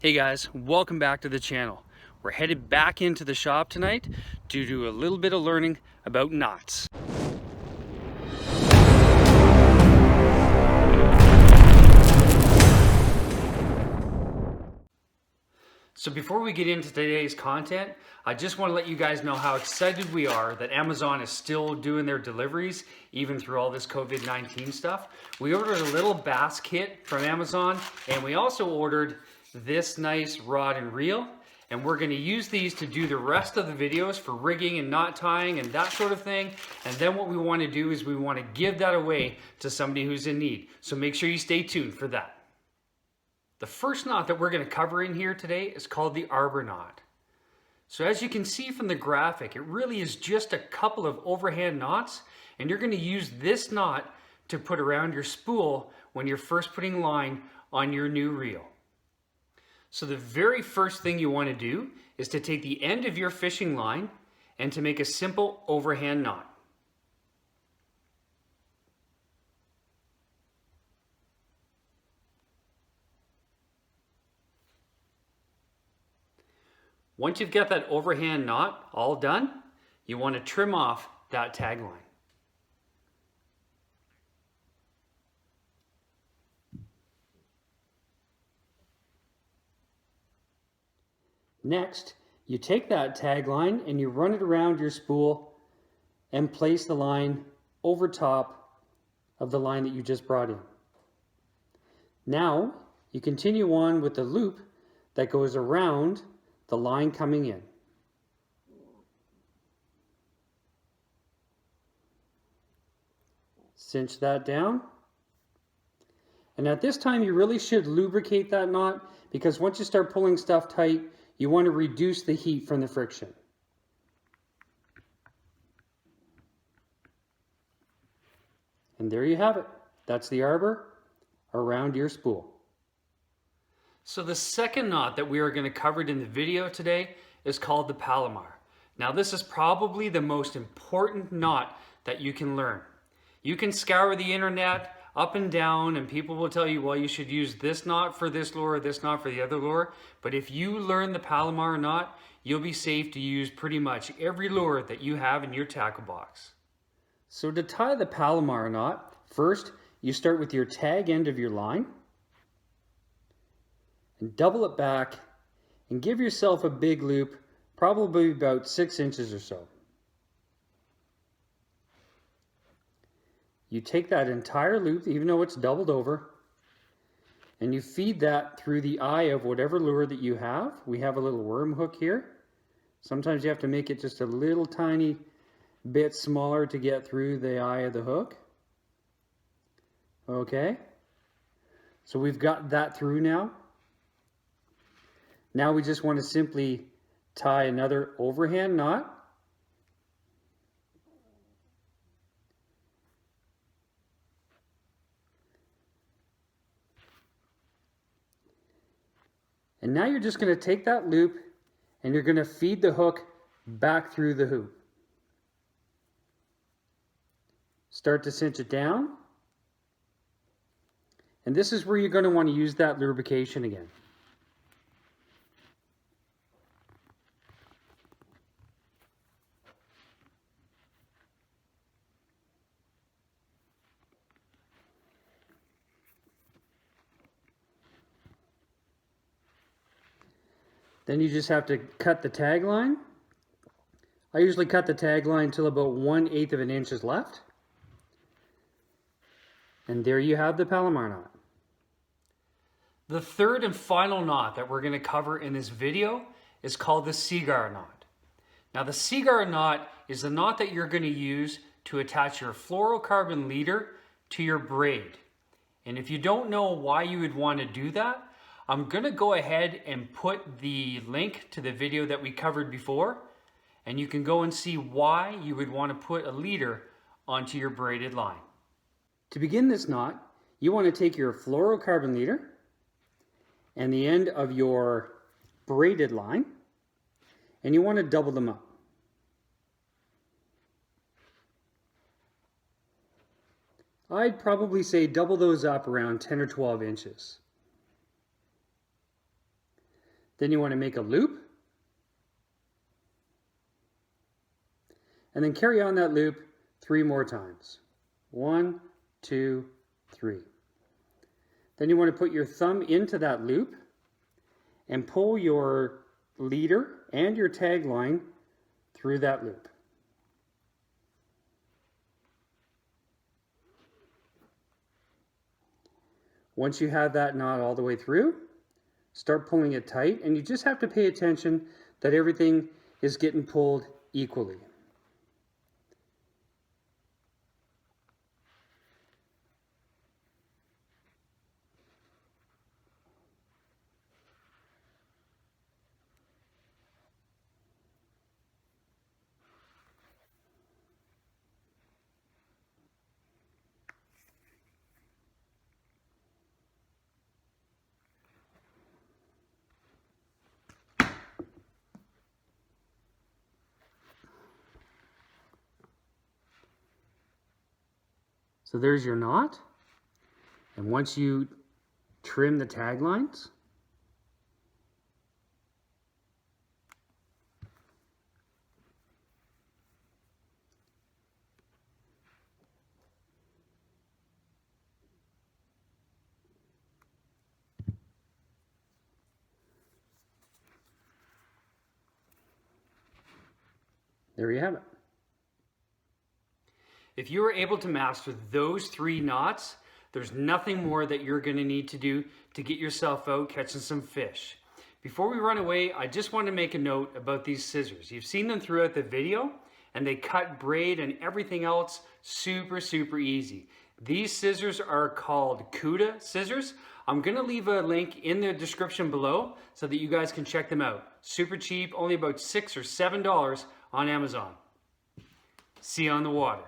Hey guys, welcome back to the channel. We're headed back into the shop tonight to do a little bit of learning about knots. So before we get into today's content, I just want to let you guys know how excited we are that Amazon is still doing their deliveries even through all this COVID-19 stuff. We ordered a little bass kit from Amazon, and we also ordered this nice rod and reel, and we're going to use these to do the rest of the videos for rigging and knot tying and that sort of thing. And then what we want to do is we want to give that away to somebody who's in need. So make sure you stay tuned for that. The first knot that we're going to cover in here today is called the Arbor Knot. So as you can see from the graphic, it really is just a couple of overhand knots, and you're going to use this knot to put around your spool when you're first putting line on your new reel. So the very first thing you want to do is to take the end of your fishing line and to make a simple overhand knot. Once you've got that overhand knot all done, you want to trim off that tag line. Next, you take that tag line and you run it around your spool and place the line over top of the line that you just brought in. Now, you continue on with the loop that goes around the line coming in. Cinch that down. And at this time, you really should lubricate that knot, because once you start pulling stuff tight, you want to reduce the heat from the friction. And there you have it. That's the arbor around your spool. So the second knot that we are going to cover in the video today is called the Palomar. Now this is probably the most important knot that you can learn. You can scour the internet up and down, and people will tell you, well, you should use this knot for this lure, this knot for the other lure. But if you learn the Palomar knot, you'll be safe to use pretty much every lure that you have in your tackle box. So to tie the Palomar knot, first you start with your tag end of your line and double it back and give yourself a big loop, probably about 6 inches or so. You take that entire loop, even though it's doubled over, and you feed that through the eye of whatever lure that you have. We have a little worm hook here. Sometimes you have to make it just a little tiny bit smaller to get through the eye of the hook. Okay, so we've got that through now. Now we just want to simply tie another overhand knot. And now you're just going to take that loop and you're going to feed the hook back through the hoop. Start to cinch it down. And this is where you're going to want to use that lubrication again. Then you just have to cut the tag line. I usually cut the tag line till about 1/8 of an inch is left. And there you have the Palomar knot. The third and final knot that we're going to cover in this video is called the Seaguar Knot. Now the Seaguar Knot is the knot that you're going to use to attach your fluorocarbon leader to your braid. And if you don't know why you would want to do that, I'm going to go ahead and put the link to the video that we covered before, and you can go and see why you would want to put a leader onto your braided line. To begin this knot, you want to take your fluorocarbon leader and the end of your braided line, and you want to double them up. I'd probably say double those up around 10 or 12 inches. Then you want to make a loop. And then carry on that loop 3 more times. 1, 2, 3. Then you want to put your thumb into that loop and pull your leader and your tag line through that loop. Once you have that knot all the way through, start pulling it tight, and you just have to pay attention that everything is getting pulled equally. So there's your knot, and once you trim the tag lines, there you have it. If you were able to master those 3 knots, there's nothing more that you're going to need to do to get yourself out catching some fish. Before we run away, I just want to make a note about these scissors. You've seen them throughout the video, and they cut braid and everything else super easy. These scissors are called Cuda scissors. I'm going to leave a link in the description below so that you guys can check them out. Super cheap, only about $6 or $7 on Amazon. See you on the water.